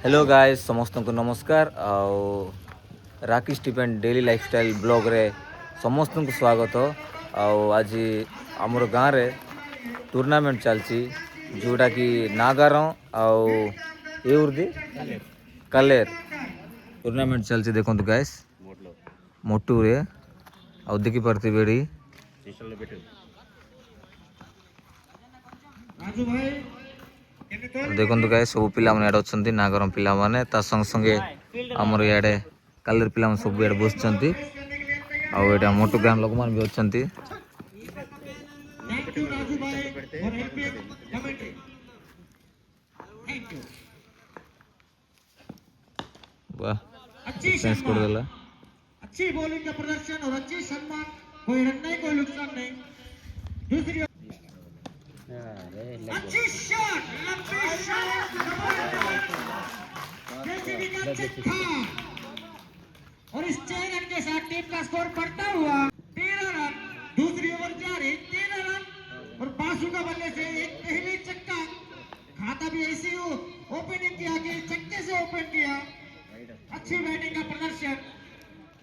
Hello guys समस्त को नमस्कार आओ राकेश टिपेन डेली लाइफस्टाइल ब्लॉग रे समस्त को स्वागत आओ आज आमर गाँव रे टूर्नामेंट चलची जोटा कि नागार आओ ये कालेर टूर्नामेंट चलची देखो गाइस मोटू रे आओ देखी पारती बेड़ी देखो गाय सब पिला इे अच्छा नागर पिला संगे संगे आमर इे कालेर पिला सब इे बस आटा मोटू गाँ लोक मैंने भी अच्छा अच्छी बॉलिंग का प्रदर्शन और अच्छी सम्मान, कोई रन नहीं कोई नुकसान नहीं। दूसरी अच्छी शॉट, लंबी शॉट, जेसीबी का छक्का और इस 6 रन के साथ टीम का स्कोर बढ़ता हुआ 13 रन। दूसरी ओवर जारी 13 रन और बासु का बल्ले से एक पहले छक्का, खाता भी ऐसी ओपनिंग किया कि छक्के से ओपन किया। अच्छी बैटिंग का प्रदर्शन।